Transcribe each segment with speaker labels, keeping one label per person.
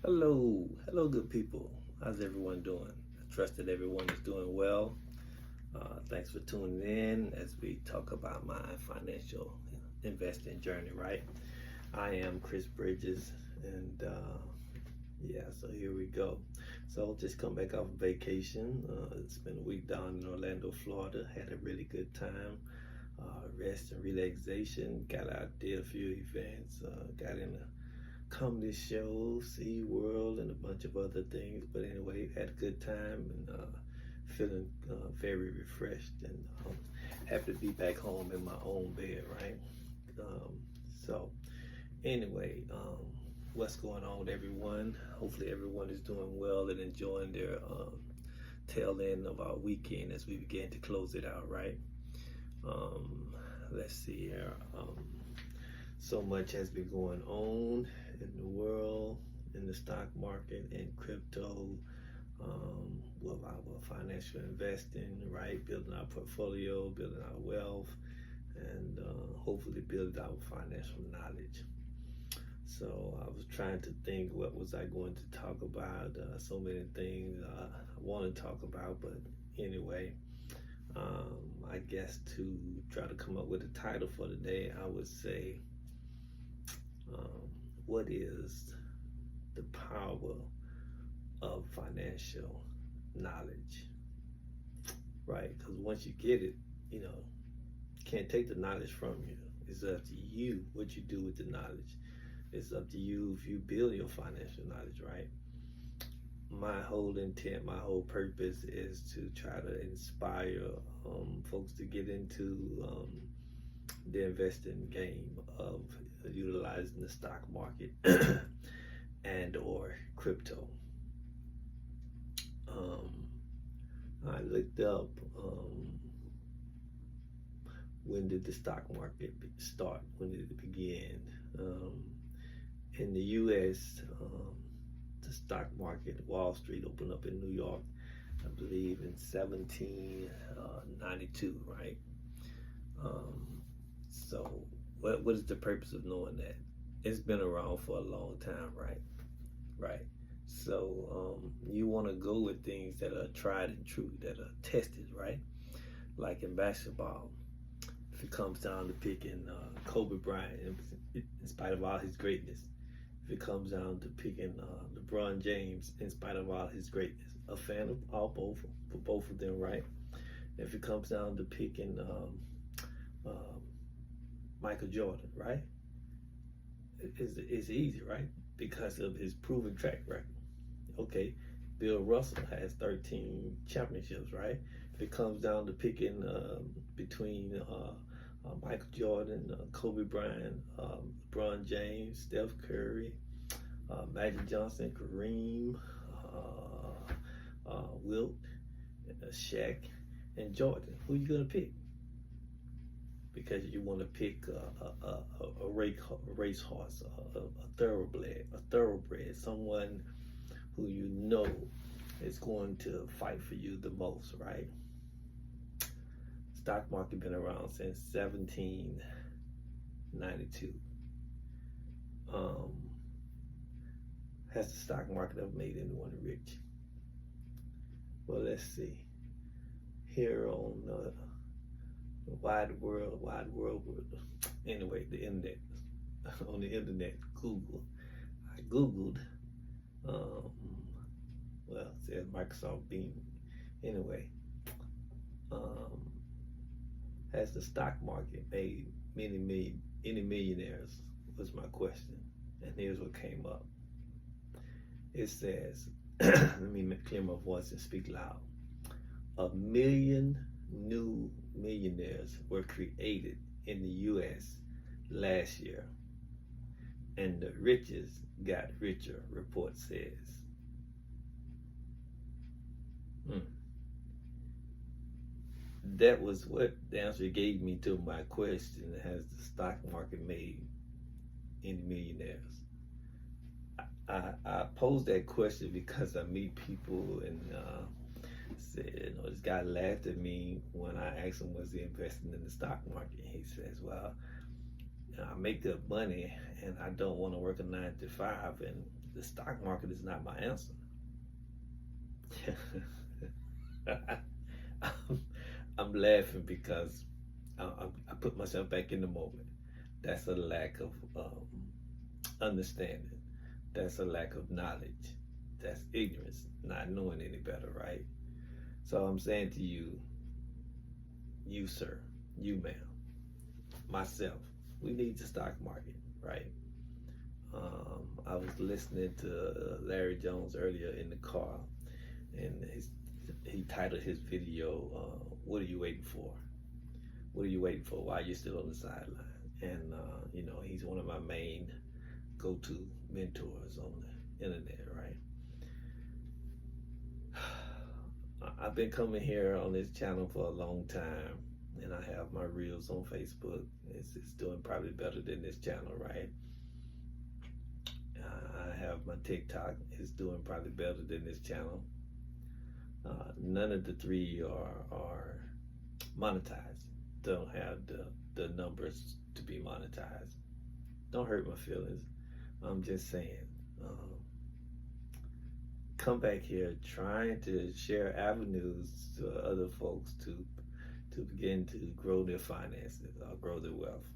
Speaker 1: Hello, good people. How's everyone doing? I trust that everyone is doing well. Thanks for tuning in as we talk about my financial investing journey, right? I am Chris Bridges, and yeah, so here we go. So just come back off vacation. It's been a week down in Orlando, Florida. Had a really good time. Rest and relaxation. Got out, did a few events. Got in a comedy show, Sea World, and a bunch of other things. But anyway, had a good time and feeling very refreshed and happy to be back home in my own bed, right? Um, so anyway, what's going on with everyone? Hopefully everyone is doing well and enjoying their tail end of our weekend as we begin to close it out, right? Um, let's see here. So much has been going on in the world, in the stock market, in crypto, with our financial investing, right? Building our portfolio, building our wealth, and hopefully building our financial knowledge. So I was trying to think what was I going to talk about. So many things I want to talk about, but anyway, I guess to try to come up with a title for today, I would say, what is the power of financial knowledge, right? Because once you get it, you know, can't take the knowledge from you. It's up to you what you do with the knowledge. It's up to you if you build your financial knowledge, right? My whole intent, my whole purpose is to try to inspire folks to get into the investing game of utilizing the stock market and or crypto. I looked up when did the stock market start? When did it begin? In the U.S., the stock market, Wall Street, opened up in New York, I believe, in 1792, right? So, what is the purpose of knowing that? It's been around for a long time, right? Right. So you want to go with things that are tried and true, that are tested, right? Like in basketball, if it comes down to picking Kobe Bryant, in spite of all his greatness, if it comes down to picking LeBron James, in spite of all his greatness, a fan of both for both of them, right? If it comes down to picking Michael Jordan, right? It's easy, right? Because of his proven track record. Okay, Bill Russell has 13 championships, right? If it comes down to picking between Michael Jordan, Kobe Bryant, LeBron James, Steph Curry, Magic Johnson, Kareem, Wilt, Shaq, and Jordan, who are you gonna pick? Because you want to pick a racehorse, a thoroughbred, someone who you know is going to fight for you the most, right? Stock market been around since 1792. Has the stock market ever made anyone rich? Well, let's see. Here on the wide world, anyway, the internet, on the internet, Google. I Googled, well, it says Microsoft Bing. Anyway, has the stock market made any millionaires? Was my question. And here's what came up. It says, let me clear my voice and speak loud. 1 million new millionaires were created in the U.S. last year, and the richest got richer, report says. That was what the answer gave me to my question. Has the stock market made any millionaires? I posed that question because I meet people and said, this guy laughed at me when I asked him, was he investing in the stock market? He says, well, I make good money and I don't want to work a 9 to 5. And the stock market is not my answer. I'm laughing because I put myself back in the moment. That's a lack of understanding. That's a lack of knowledge. That's ignorance, not knowing any better, right? So I'm saying to you, you sir, you ma'am, myself, we need the stock market, right? I was listening to Larry Jones earlier in the car, and he titled his video, "What are you waiting for? What are you waiting for? Why you're still on the sideline?" And you know, he's one of my main go-to mentors on the internet, right? I've been coming here on this channel for a long time, and I have my reels on Facebook. It's doing probably better than this channel, right? I have my TikTok. It's doing probably better than this channel. None of the three are monetized. Don't have the numbers to be monetized. Don't hurt my feelings. I'm just saying. Come back here trying to share avenues to other folks to begin to grow their finances or grow their wealth.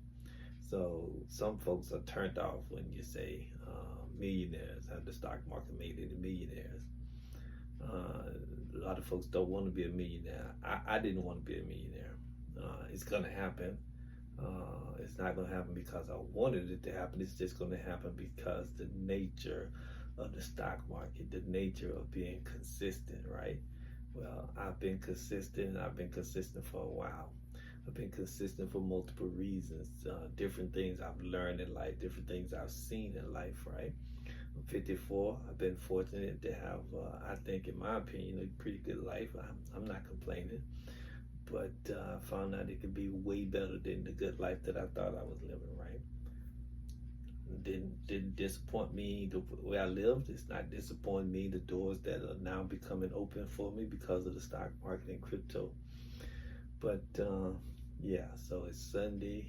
Speaker 1: So some folks are turned off when you say millionaires, have the stock market made any millionaires. A lot of folks don't want to be a millionaire. I didn't want to be a millionaire. It's gonna happen. It's not gonna happen because I wanted it to happen. It's just gonna happen because the nature of the stock market, the nature of being consistent, right? Well, I've been consistent. I've been consistent for a while. I've been consistent for multiple reasons, different things I've learned in life, different things I've seen in life, right? I'm 54. I've been fortunate to have, I think, in my opinion, a pretty good life. I'm not complaining, but I found out it could be way better than the good life that I thought I was living, right? Didn't disappoint me the way I lived. It's not disappointing me the doors that are now becoming open for me because of the stock market and crypto. But yeah, so it's Sunday,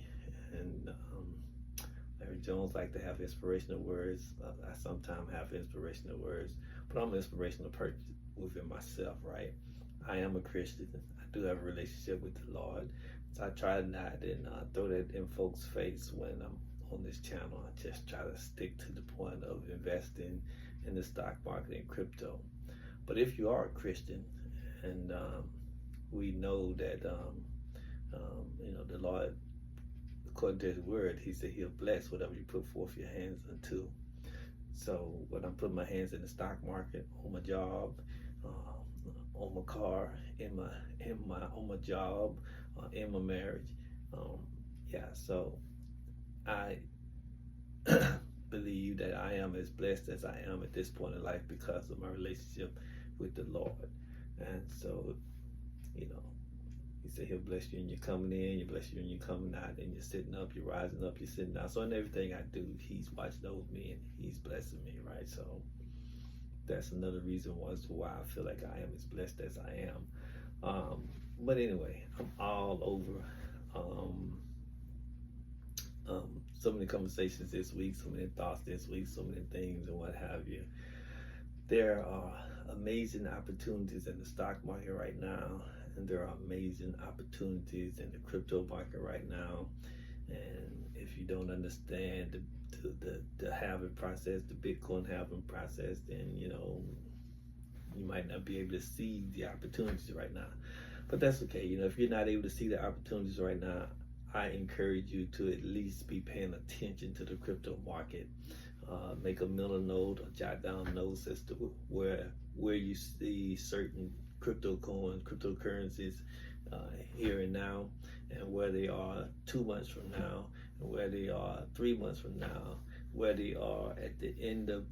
Speaker 1: and Larry Jones like to have inspirational words. I sometimes have inspirational words, but I'm an inspirational person within myself, right? I am a Christian. I do have a relationship with the Lord, so I try not and throw that in folks' face when I'm on this channel. I just try to stick to the point of investing in the stock market and crypto. But if you are a Christian, and we know that you know, the Lord, according to His Word, He said He'll bless whatever you put forth your hands unto. So when I'm putting my hands in the stock market, on my job, on my car, on my job, in my marriage, yeah. So I believe that I am as blessed as I am at this point in life because of my relationship with the Lord. And so, you know, He said He'll bless you and you're coming in, He'll bless you and you're coming out, and you're sitting up, you're rising up, you're sitting down. So in everything I do, He's watching over me and He's blessing me, right? So that's another reason as to why I feel like I am as blessed as I am. But anyway, I'm all over. So many conversations this week, so many thoughts this week, so many things and what have you. There are amazing opportunities in the stock market right now, and there are amazing opportunities in the crypto market right now. And if you don't understand the halving process, the Bitcoin halving process, then you know you might not be able to see the opportunities right now. But that's okay. You know, if you're not able to see the opportunities right now, I encourage you to at least be paying attention to the crypto market. Make a mental note or jot down notes as to where you see certain crypto coins, cryptocurrencies here and now, and where they are 2 months from now, and where they are 3 months from now, where they are at the end of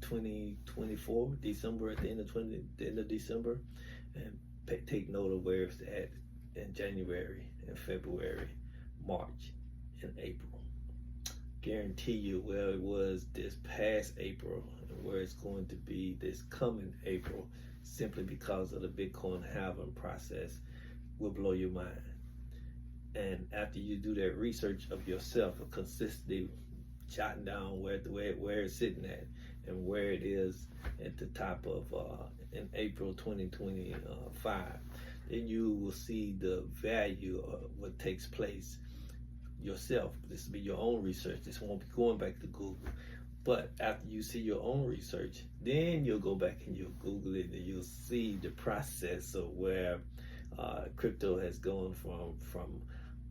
Speaker 1: 2024, December, at the end of December, and take note of where it's at in January and February, March, and April. Guarantee you where it was this past April and where it's going to be this coming April, simply because of the Bitcoin halving process, will blow your mind. And after you do that research of yourself, of consistently jotting down where it's sitting at, and where it is at the top of in April 2025, then you will see the value of what takes place yourself. This will be your own research. This won't be going back to Google. But after you see your own research, then you'll go back and you'll Google it, and you'll see the process of where crypto has gone from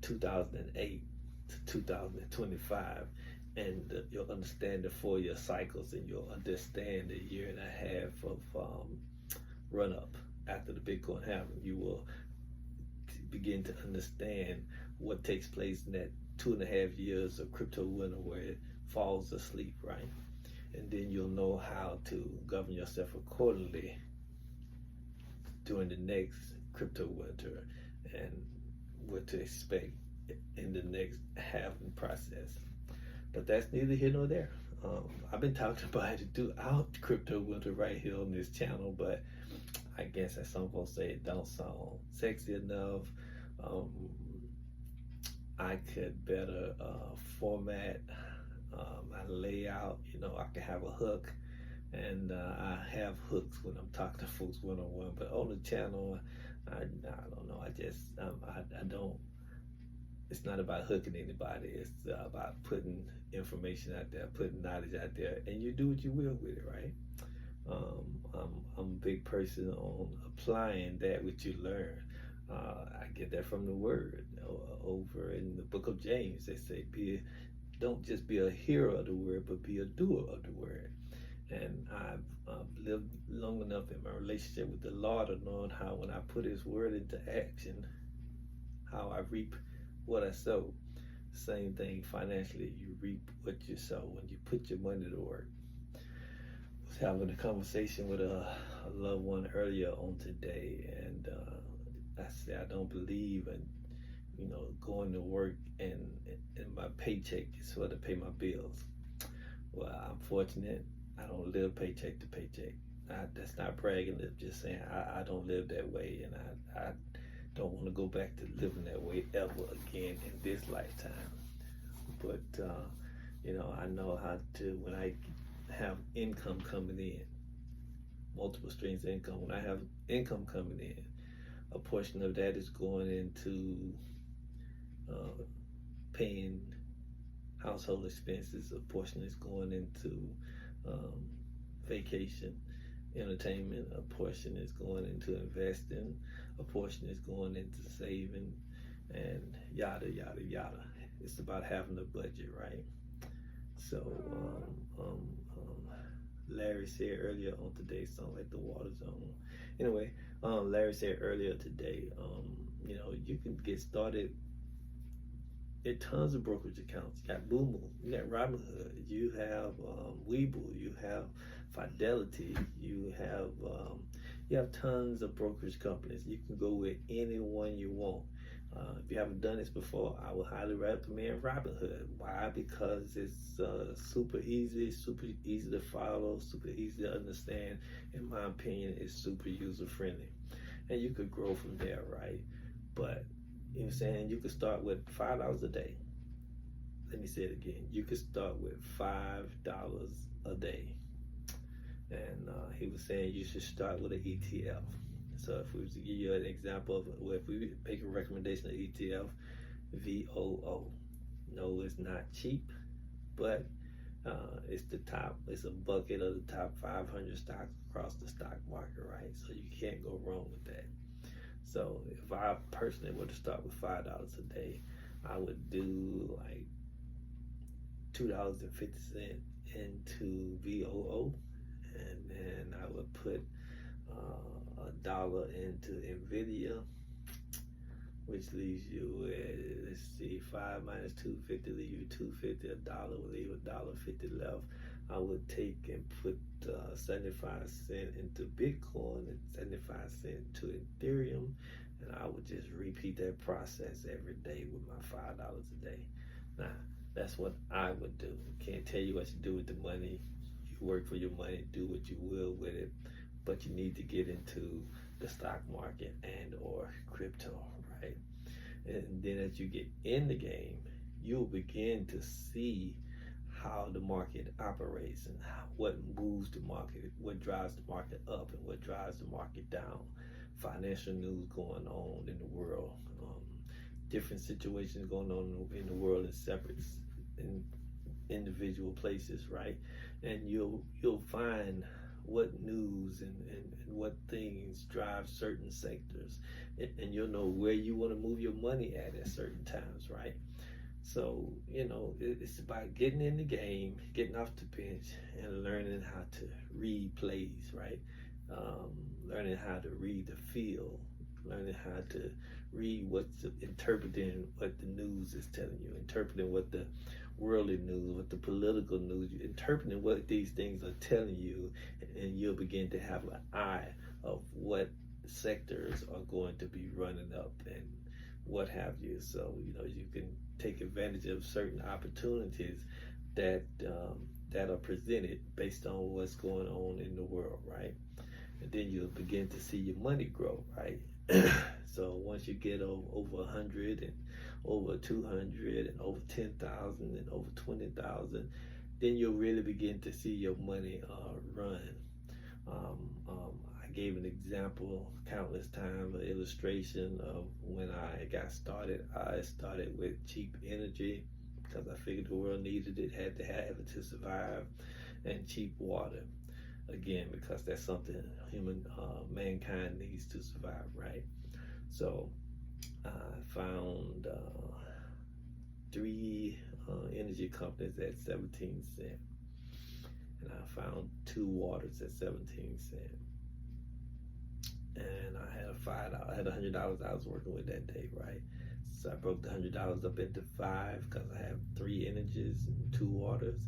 Speaker 1: 2008 to 2025, and you'll understand the 4-year cycles, and you'll understand the 1.5 years of run up after the Bitcoin halving. You will begin to understand what takes place in that 2.5 years of crypto winter where it falls asleep, right? And then you'll know how to govern yourself accordingly during the next crypto winter and what to expect in the next halving process. But that's neither here nor there. I've been talking about it throughout crypto winter right here on this channel, but I guess as some folks say, it don't sound sexy enough. I could better format my layout. You know, I can have a hook, and I have hooks when I'm talking to folks one-on-one, but on the channel, I don't know. I don't. It's not about hooking anybody. It's about putting information out there, putting knowledge out there, and you do what you will with it, right? I'm a big person on applying that which you learn. I get that from the word. Over in the book of James, they say, don't just be a hearer of the word, but be a doer of the word. And I've lived long enough in my relationship with the Lord to know how when I put His word into action, how I reap what I sow. Same thing financially, you reap what you sow when you put your money to work. I was having a conversation with a loved one earlier on today, and I said I don't believe in going to work and my paycheck is for to pay my bills. Well, I'm fortunate. I don't live paycheck to paycheck. That's not bragging. It's just saying I don't live that way, and I don't want to go back to living that way ever again in this lifetime. But I know how to, when I have income coming in, multiple streams of income. When I have income coming in, a portion of that is going into paying household expenses. A portion is going into vacation, entertainment. A portion is going into investing. A portion is going into saving, and yada yada yada. It's about having a budget, right? So Larry said earlier on today, sound like the water zone. Anyway, Larry said earlier today, you can get started. There are tons of brokerage accounts. You got Boomoo, you got Robinhood, you have Webull, you have Fidelity, you have tons of brokerage companies. You can go with any one you want. If you haven't done this before, I would highly recommend Robinhood. Why? Because it's super easy to follow, super easy to understand. In my opinion, it's super user friendly, and you could grow from there, right? But you know what I'm saying, you could start with $5 a day. Let me say it again. You could start with $5 a day, and he was saying you should start with an ETF. So if we was to give you an example of, if we make a recommendation of ETF, VOO. No, it's not cheap, but it's the top. It's a bucket of the top 500 stocks across the stock market, right? So you can't go wrong with that. So if I personally were to start with $5 a day, I would do like $2.50 into VOO, and then I would put $1 into NVIDIA, which leaves you at, let's see, 5 minus 250 leave you 250. $1 will leave $1.50 left. I would take and put 75 cents into Bitcoin and 75 cents to Ethereum, and I would just repeat that process every day with my $5 a day. Now, that's what I would do. Can't tell you what to do with the money. You work for your money, do what you will with it, but you need to get into the stock market and or crypto, right? And then as you get in the game, you'll begin to see how the market operates and what moves the market, what drives the market up and what drives the market down. Financial news going on in the world, different situations going on in the world in individual places, right? And you'll find what news and what things drive certain sectors, and you'll know where you want to move your money at certain times, right? So, it's about getting in the game, getting off the bench, and learning how to read plays, right? Learning how to read the field, learning how to read interpreting what the news is telling you, interpreting what the worldly news, what the political news, interpreting what these things are telling you, and you'll begin to have an eye of what sectors are going to be running up and what have you. So, you can take advantage of certain opportunities that are presented based on what's going on in the world, right? And then you'll begin to see your money grow, right? So once you get over 100 and over 200 and over 10,000 and over 20,000, then you'll really begin to see your money run. I gave an example countless times, an illustration of when I got started. I started with cheap energy because I figured the world needed it, had to have it to survive, and cheap water. Again, because that's something mankind needs to survive, right? So I found 3 energy companies at 17 cents, and I found 2 waters at 17 cents. And I had $100 I was working with that day, right? So I broke the $100 up into 5 because I have 3 energies and 2 waters.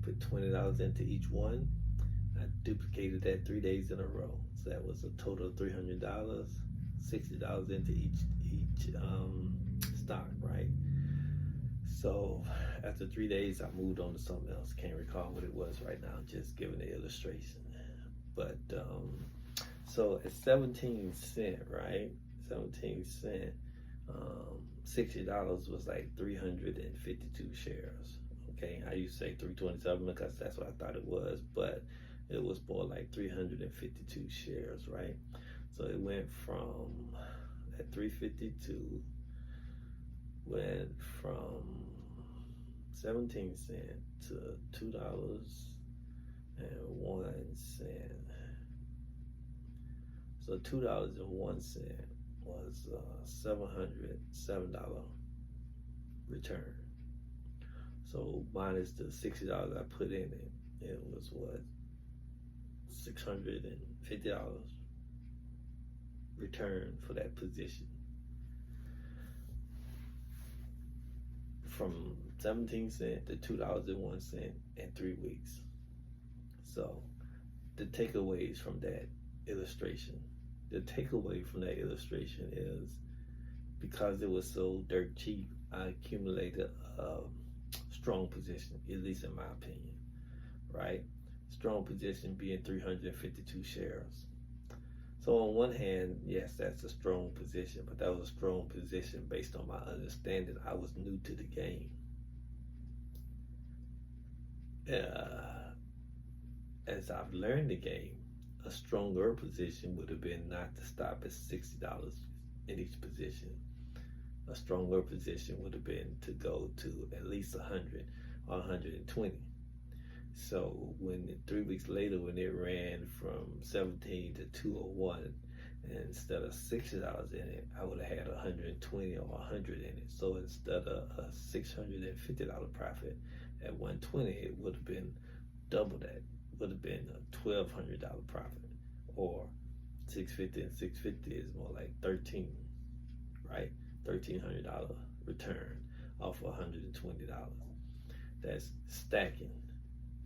Speaker 1: Put $20 into each one. I duplicated that 3 days in a row. So that was a total of $300, $60 into each stock, right? So after 3 days, I moved on to something else. Can't recall what it was right now, just giving the illustration. But so at 17 cents, right? 17 cents, $60 was like 352 shares. Okay, I used to say 327 because that's what I thought it was, but it was more like 352 shares, right? So it went from, at 352, went from 17 cents to $2.01. So $2.01 was $707 return. So minus the $60 I put in it, it was what? $650 return for that position. From 17 cents to $2.01 in 3 weeks. So the takeaways from that illustration, is because it was so dirt cheap, I accumulated a strong position, at least in my opinion, right? Strong position being 352 shares. So on one hand, yes, that's a strong position, but that was a strong position based on my understanding. I was new to the game. As I've learned the game, a stronger position would have been not to stop at $60 in each position. A stronger position would have been to go to at least 100 or 120. So when 3 weeks later, when it ran from 17 to 201, and instead of $60 in it, I would have had 120 or 100 in it. So instead of a $650 profit at 120, it would have been double that. Would have been a $1,200 profit, or 650 and 650 is more like 13, right? $1,300 return off of $120. That's stacking.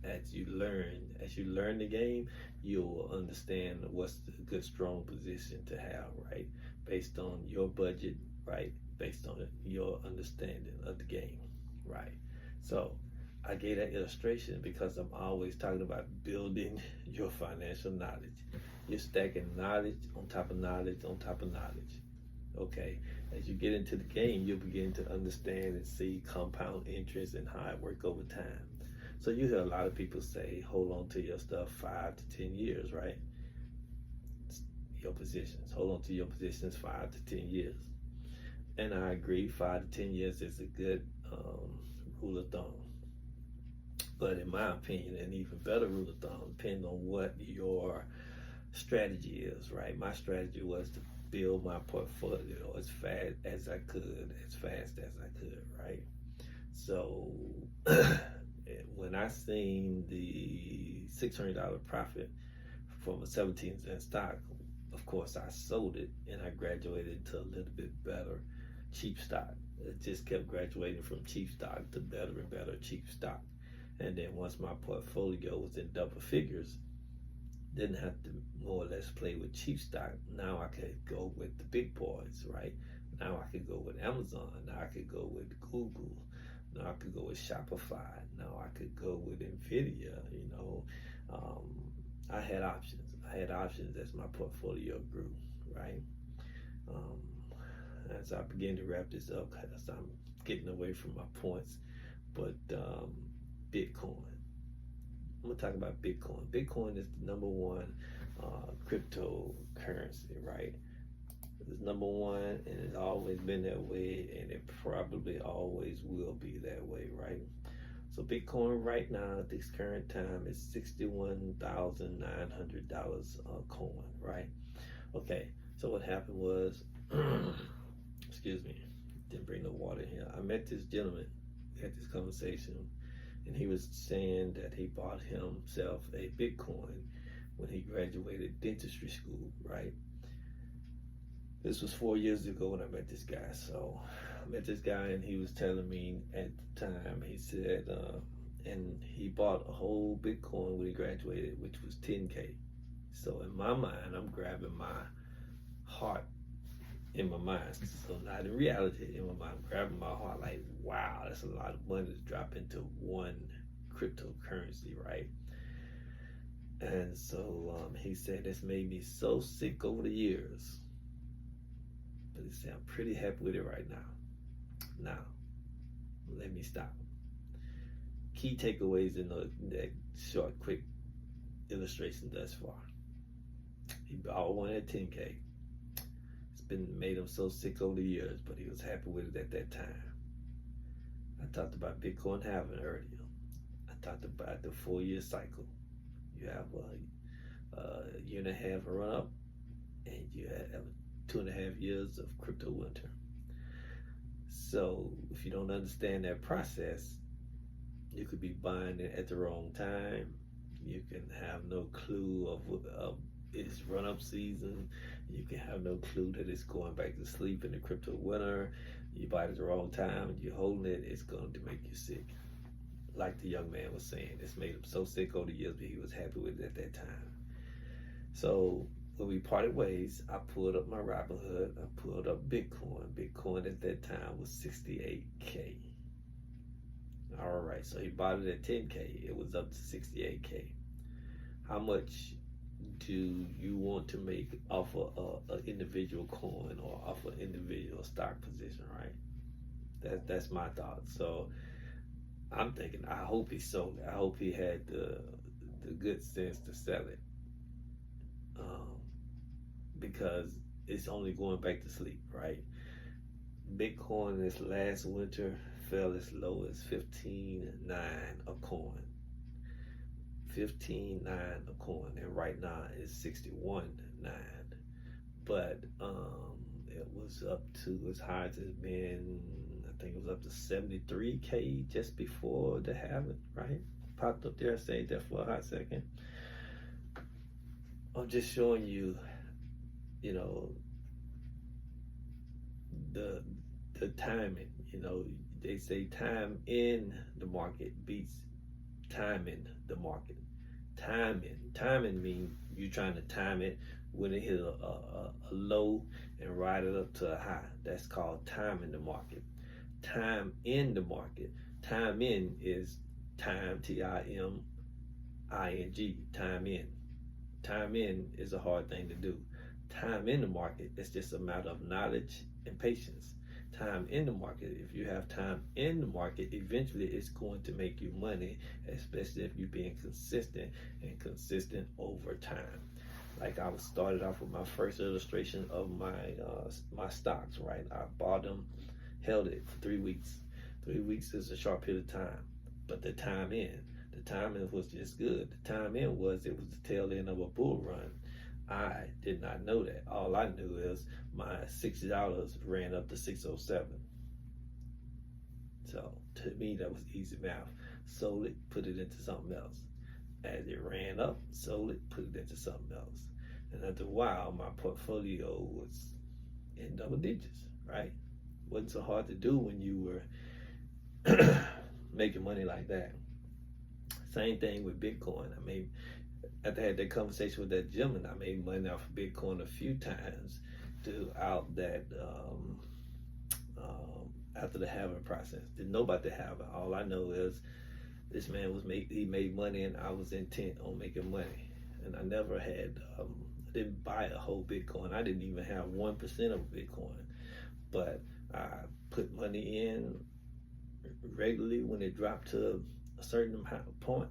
Speaker 1: As you learn the game, you'll understand what's the good strong position to have, right? Based on your budget, right? Based on your understanding of the game, right? So I gave that illustration because I'm always talking about building your financial knowledge. You're stacking knowledge on top of knowledge on top of knowledge. Okay, as you get into the game, you'll begin to understand and see compound interest and how it works over time. So you hear a lot of people say, hold on to your stuff 5 to 10 years, right? Your positions. Hold on to your positions 5 to 10 years. And I agree, 5 to 10 years is a good rule of thumb. But in my opinion, an even better rule of thumb depends on what your strategy is, right? My strategy was to build my portfolio as fast as I could, right? So when I seen the $600 profit from a 17-cent stock, of course I sold it and I graduated to a little bit better cheap stock. It just kept graduating from cheap stock to better and better cheap stock. And then once my portfolio was in double figures, didn't have to more or less play with cheap stock. Now I could go with the big boys, right? Now I could go with Amazon. Now I could go with Google. Now I could go with Shopify. Now I could go with Nvidia. I had options. I had options as my portfolio grew, right? As I begin to wrap this up, because I'm getting away from my points, but Bitcoin. I'm gonna talk about Bitcoin. Bitcoin is the number one cryptocurrency, right? It's number one, and it's always been that way, and it probably always will be that way, right? So Bitcoin right now at this current time is $61,900 a coin, right? Okay, so what happened was, excuse me, didn't bring no water in here. I met this gentleman, had this conversation, and he was saying that he bought himself a Bitcoin when he graduated dentistry school, right? This was 4 years ago when I met this guy. So I met this guy and he was telling me at the time, he said, and he bought a whole Bitcoin when he graduated, which was 10K. So in my mind, I'm grabbing my heart in my mind. So not in reality, in my mind, I'm grabbing my heart like, wow, that's a lot of money to drop into one cryptocurrency, right? And so he said, this made me so sick over the years. But he said, I'm pretty happy with it right now. Now, let me stop. Key takeaways in that short, quick illustration thus far. He bought one at 10K. It's been made him so sick over the years, but he was happy with it at that time. I talked about Bitcoin halving earlier. I talked about the 4-year cycle. You have a year and a half run up, and you have 2.5 years of crypto winter. So if you don't understand that process, you could be buying it at the wrong time. You can have no clue of its run-up season. You can have no clue that it's going back to sleep in the crypto winter. You buy it at the wrong time and you're holding it, it's going to make you sick. Like the young man was saying, it's made him so sick over the years, but he was happy with it at that time. So when we parted ways, I pulled up my Robinhood, I pulled up Bitcoin. Bitcoin at that time was 68K. All right, so he bought it at 10K. It was up to 68K. How much do you want to make off an individual coin or off an individual stock position, right? That's my thought. So I'm thinking, I hope he sold it. I hope he had the good sense to sell it. Because it's only going back to sleep, right? Bitcoin this last winter fell as low as $15.9 a coin. $15.9 a coin, and right now it's $61.9. But it was up to as high as it's been. I think it was up to 73K just before the halving, right? Popped up there, stayed there for a hot second. I'm just showing you, the timing. They say time in the market beats timing the market. Timing means you're trying to time it when it hit a low and ride it up to a high. That's called timing the market. Time in the market. Time in is time, Timing, time in. Time in is a hard thing to do. Time in the market is just a matter of knowledge and patience. time in the market. If you have time in the market, eventually it's going to make you money, especially if you're being consistent and consistent over time. Like I started off with my first illustration of my stocks, right? I bought them, held it for 3 weeks. 3 weeks is a short period of time, but the timing was just good. The timing was it was the tail end of a bull run. I did not know that. All I knew is my $60 ran up to 607. So to me, that was easy math. Sold it, put it into something else. As it ran up, sold it, put it into something else. And after a while, my portfolio was in double digits, right? Wasn't so hard to do when you were making money like that. Same thing with Bitcoin. I mean, after I had that conversation with that gentleman, I made money off of Bitcoin a few times throughout that after the halving process. Didn't know about the halving. All I know is this man he made money, and I was intent on making money. And I never had I didn't buy a whole Bitcoin. I didn't even have 1% of Bitcoin, but I put money in regularly when it dropped to a certain point.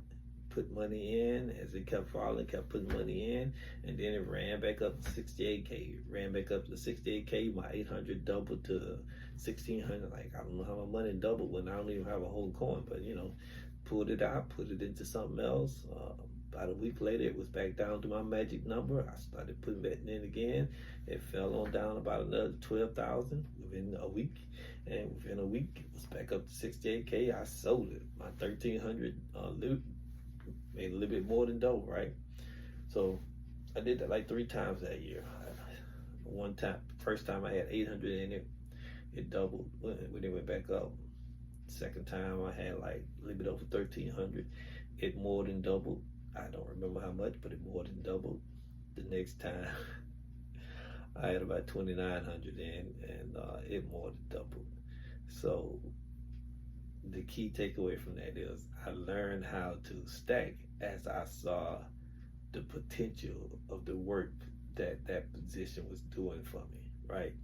Speaker 1: Put money in as it kept falling, kept putting money in, and then it ran back up to 68K. Ran back up to 68K. My 800 doubled to 1600. Like, I don't know how my money doubled when I don't even have a whole coin, but pulled it out, put it into something else. About a week later, it was back down to my magic number. I started putting that in again. It fell on down about another 12,000 within a week. And within a week, it was back up to 68K. I sold it. My 1,300 loot made a little bit more than double, right? So I did that like 3 times that year. One time, first time I had 800 in it. It doubled when it went back up. Second time I had like a little bit over 1,300. It more than doubled. I don't remember how much, but it more than doubled. The next time I had about 2,900 in, and it more than doubled. So the key takeaway from that is I learned how to stack as I saw the potential of the work that position was doing for me, right?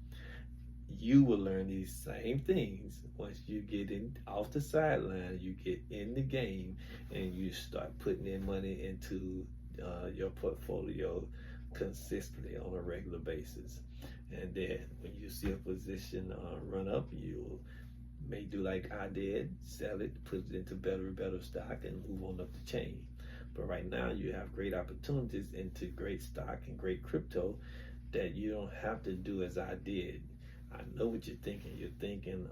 Speaker 1: You will learn these same things once you get in off the sideline, you get in the game, and you start putting in money into your portfolio consistently on a regular basis. And then when you see a position run up, you may do like I did, sell it, put it into better and better stock, and move on up the chain. But right now you have great opportunities into great stock and great crypto that you don't have to do as I did. I know what you're thinking. You're thinking,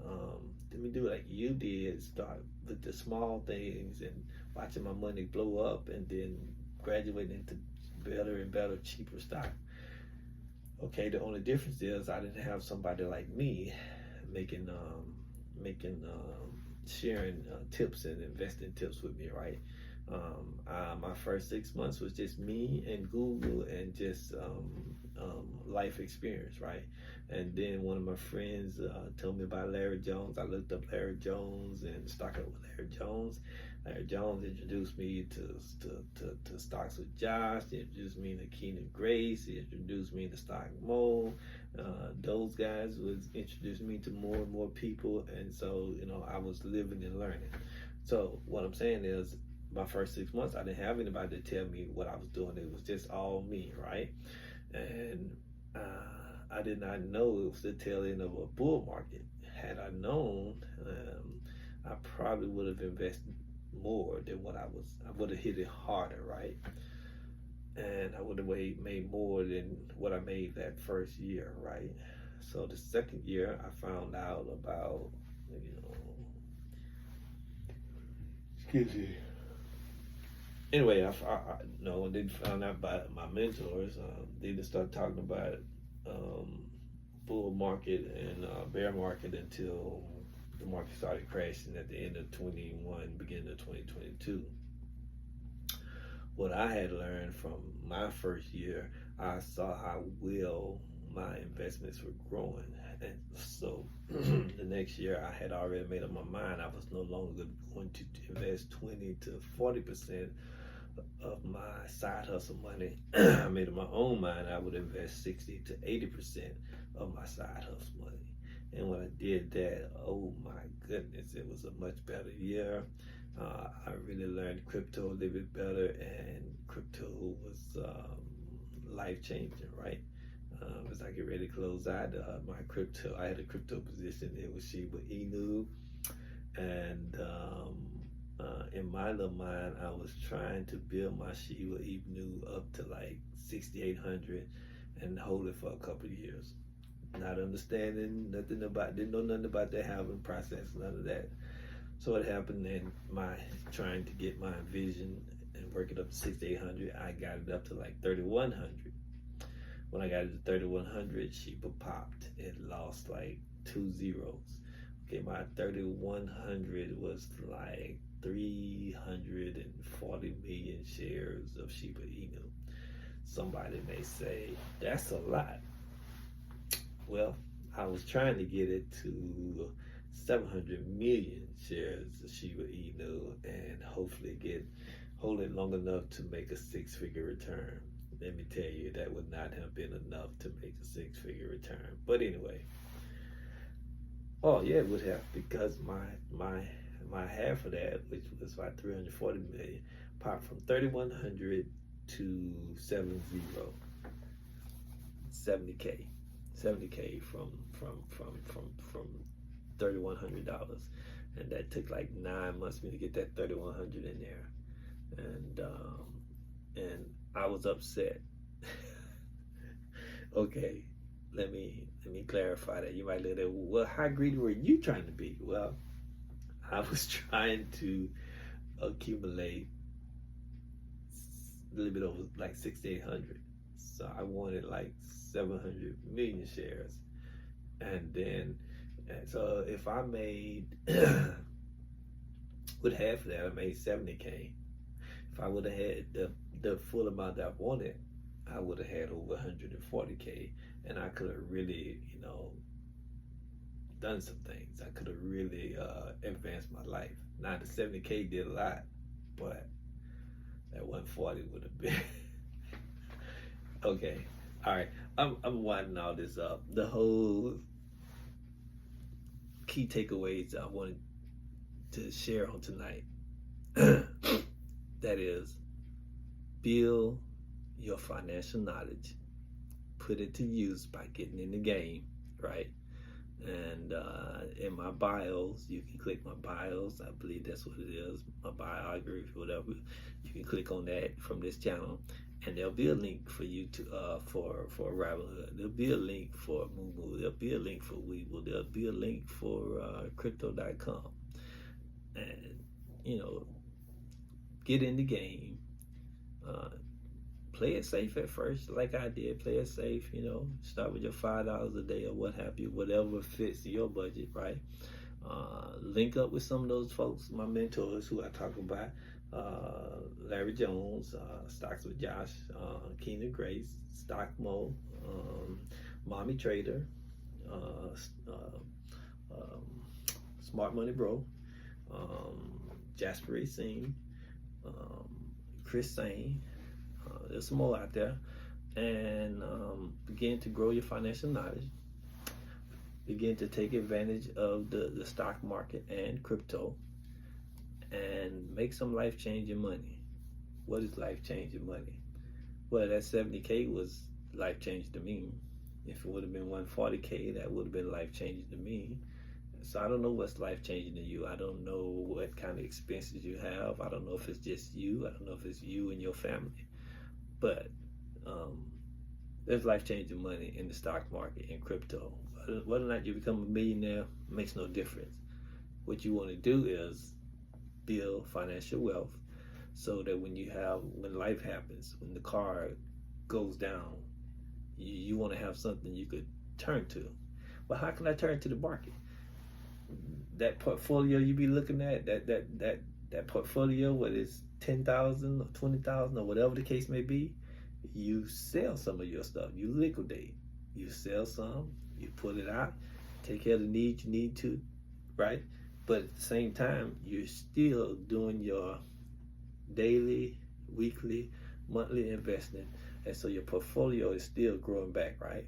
Speaker 1: let me do it like you did, start with the small things and watching my money blow up and then graduate into better and better, cheaper stock. Okay, the only difference is I didn't have somebody like me sharing tips and investing tips with me, right? My first 6 months was just me and Google and just life experience, right? And then one of my friends told me about Larry Jones. I looked up Larry Jones and started with Larry Jones. Larry Jones introduced me to stocks with Josh. He introduced me to Keenan Grace. He introduced me to Stock Mo. Those guys was introducing me to more and more people, and so I was living and learning. So what I'm saying is, my first 6 months, I didn't have anybody to tell me what I was doing. It was just all me, right? And I did not know it was the tail end of a bull market. Had I known, I probably would have invested more than what I would have hit it harder, right? And I would have made more than what I made that first year, right? So the second year, I found out about, excuse me. Anyway, I didn't find out by my mentors. They didn't start talking about bull market and bear market until the market started crashing at the end of 21, beginning of 2022. What I had learned from my first year, I saw how well my investments were growing. And so the next year I had already made up my mind I was no longer going to invest 20 to 40% of my side hustle money. I made up my own mind I would invest 60 to 80% of my side hustle money. And when I did that, oh my goodness, it was a much better year. I really learned crypto a little bit better, and crypto was life changing, right? As I get ready to close out my crypto, I had a crypto position. It was Shiba Inu, and in my little mind, I was trying to build my Shiba Inu up to like 6,800 and hold it for a couple of years. Not understanding nothing about, didn't know nothing about the halving process, none of that. So what happened in my trying to get my vision and work it up to 6,800, I got it up to like 3,100. When I got it to 3,100, Shiba popped. It lost like 2 zeros. Okay, my 3,100 was like 340 million shares of Shiba Inu. Somebody may say, that's a lot. Well, I was trying to get it to 700 million shares of Shiba Inu and hopefully hold it long enough to make a 6-figure return. Let me tell you, that would not have been enough to make a 6-figure return. But anyway, oh yeah, it would have, because my half of that, which was about 340 million, popped from 3,100 to 70K from $3,100, and that took like 9 months for me to get that 3,100 in there, and I was upset. Okay, let me clarify that. You might look at, well, how greedy were you trying to be? Well, I was trying to accumulate a little bit over like 6,800. So I wanted like 700 million shares. And then, so if I made, with half of that, I made 70K. If I would have had the full amount that I wanted, I would have had over 140K. And I could have really, done some things. I could have really advanced my life. Now the 70K did a lot, but that 140 would have been okay. All right, I'm winding all this up. The whole key takeaways I wanted to share on tonight, that is, build your financial knowledge, put it to use by getting in the game, right? And in my bios, you can click my bios. I believe that's what it is, my biography, whatever. You can click on that from this channel, and there'll be a link for you to for Robinhood. There'll be a link for Moomoo. There'll be a link for Webull. There'll be a link for Crypto.com. And get in the game. Play it safe at first, like I did. Play it safe, start with your $5 a day or what have you, whatever fits your budget, right? Link up with some of those folks, my mentors who I talk about, Larry Jones, Stocks with Josh, Keena Grace, Stockmo, Mommy Trader, Smart Money Bro, Jasper Racine, Chris Sane. There's some more out there, and begin to grow your financial knowledge. Begin to take advantage of the stock market and crypto, and make some life-changing money. What is life-changing money? Well, that 70K was life-changing to me. If it would have been 140K, that would have been life-changing to me. So I don't know what's life-changing to you. I don't know what kind of expenses you have. I don't know if it's just you. I don't know if it's you and your family. But there's life-changing money in the stock market and crypto. Whether or not you become a millionaire makes no difference. What you want to do is build financial wealth, so that when life happens, when the car goes down, you want to have something you could turn to. Well, how can I turn to the market? That portfolio you be looking at, that portfolio, whether it's 10,000 or 20,000 or whatever the case may be, you sell some of your stuff. You liquidate. You sell some. You put it out. Take care of the needs you need to, right? But at the same time, you're still doing your daily, weekly, monthly investing, and so your portfolio is still growing back, right?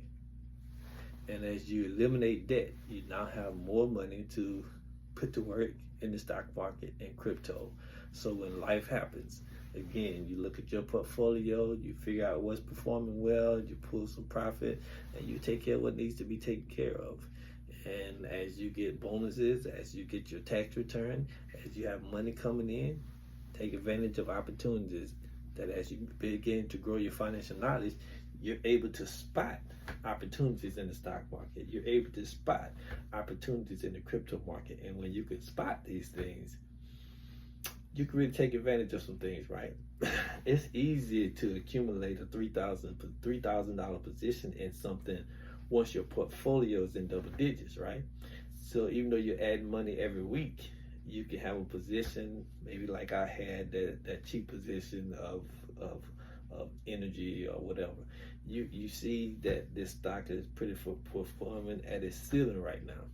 Speaker 1: And as you eliminate debt, you now have more money to put to work in the stock market and crypto. So when life happens, again, you look at your portfolio, you figure out what's performing well, you pull some profit, and you take care of what needs to be taken care of. And as you get bonuses, as you get your tax return, as you have money coming in, take advantage of opportunities that as you begin to grow your financial knowledge, you're able to spot opportunities in the stock market. You're able to spot opportunities in the crypto market. And when you can spot these things, you can really take advantage of some things, right? It's easier to accumulate a $3,000 position in something once your portfolio is in double digits, right? So even though you're adding money every week, you can have a position, maybe like I had that cheap position of energy or whatever. You see that this stock is pretty performing at its ceiling right now.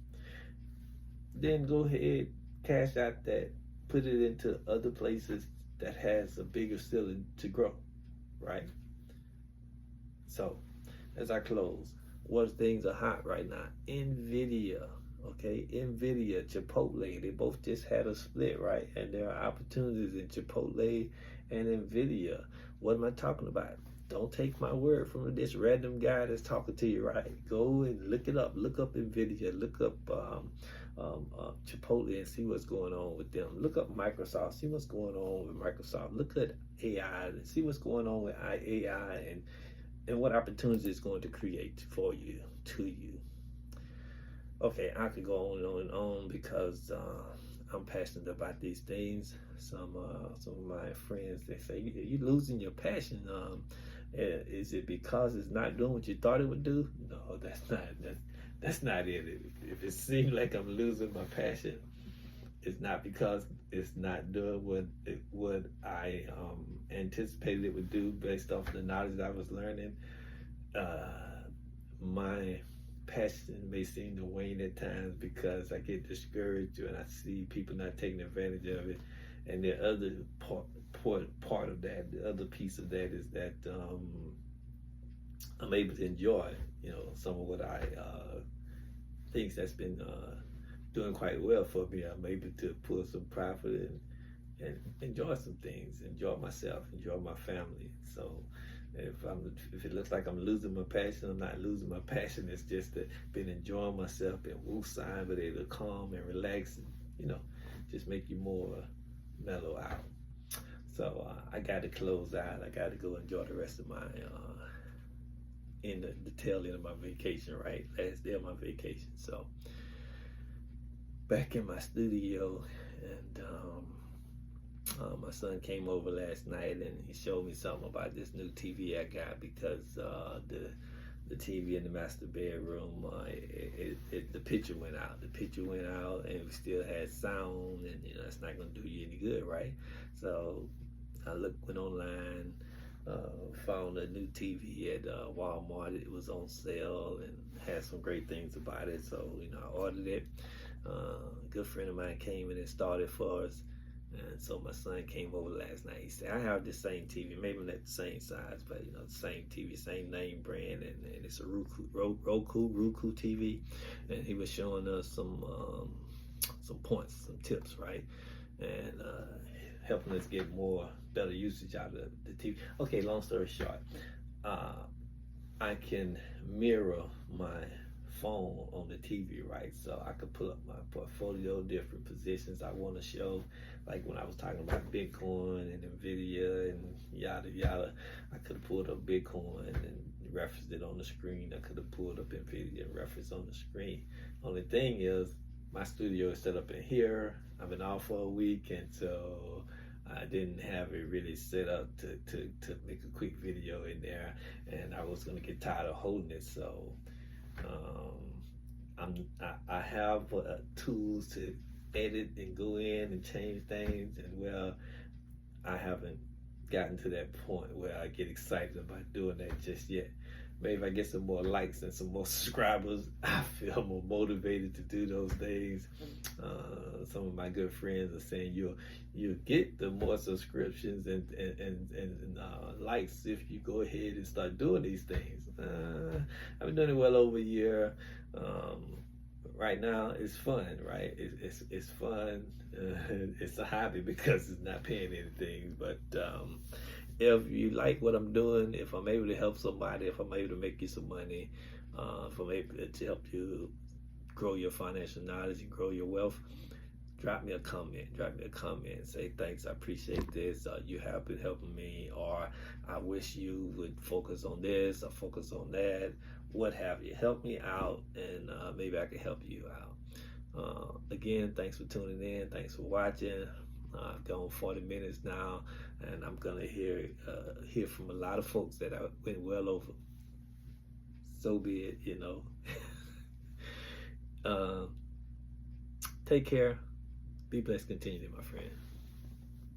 Speaker 1: Then go ahead, cash out that, put it into other places that has a bigger ceiling to grow, right? So as I close, what things are hot right now? NVIDIA. Okay, NVIDIA, Chipotle, they both just had a split, right? And there are opportunities in Chipotle and NVIDIA. What am I talking about? Don't take my word from this random guy that's talking to you, right? Go and look it up. Look up NVIDIA. Look up Chipotle and see what's going on with them. Look up Microsoft. See what's going on with Microsoft. Look at AI and see what's going on with AI and what opportunities it's going to create for you, to you. Okay, I could go on and on and on because I'm passionate about these things. Some of my friends, they say, "You losing your passion. Is it because it's not doing what you thought it would do?" No, that's not it. If it seems like I'm losing my passion, it's not because it's not doing what I anticipated it would do based off the knowledge I was learning. My passion may seem to wane at times because I get discouraged when I see people not taking advantage of it. And the other part of that, the other piece of that is that I'm able to enjoy, some of what I things that's been doing quite well for me. I'm able to pull some profit and enjoy some things, enjoy myself, enjoy my family. So if it looks like I'm losing my passion, I'm not losing my passion. It's just that been enjoying myself, been woosah, but able to calm and relax and, just make you more mellow out. So I got to close out. I got to go enjoy the rest of my, in the tail end of my vacation, right? Last day of my vacation. So back in my studio, and my son came over last night and he showed me something about this new TV I got because the TV in the master bedroom, the picture went out. The picture went out and we still had sound, and it's not gonna do you any good, right? So I went online, found a new TV at Walmart. It was on sale and had some great things about it. So I ordered it. A good friend of mine came and installed it for us. And so my son came over last night. He said, "I have this same TV, maybe not the same size, but the same TV, same name brand, and it's a Roku TV." And he was showing us some points, some tips, right, and helping us get better usage out of the TV. Okay, long story short, I can mirror my phone on the TV, right? So I could pull up my portfolio, different positions I want to show. Like when I was talking about Bitcoin and NVIDIA and yada yada, I could have pulled up Bitcoin and referenced it on the screen. I could have pulled up NVIDIA and referenced on the screen. Only thing is, my studio is set up in here. I've been off for a week, and so I didn't have it really set up to make a quick video in there, and I was gonna get tired of holding it. So I have tools to edit and go in and change things, and I haven't gotten to that point where I get excited about doing that just yet. maybe if I get some more likes and some more subscribers, I feel more motivated to do those things. Some of my good friends are saying you'll get the more subscriptions and likes if you go ahead and start doing these things. I've been doing it well over a year. Right now it's fun, right? It's fun. It's a hobby because it's not paying anything. But if you like what I'm doing, if I'm able to help somebody, if I'm able to make you some money, if I'm able to help you grow your financial knowledge and grow your wealth, drop me a comment. Say thanks, I appreciate this, you have been helping me, or I wish you would focus on this or focus on that, what have you. Help me out, and maybe I can help you out. Again, thanks for tuning in, thanks for watching. I've gone 40 minutes now, and I'm gonna hear from a lot of folks that I went well over. So be it, you know. Take care. Be blessed continually, my friend.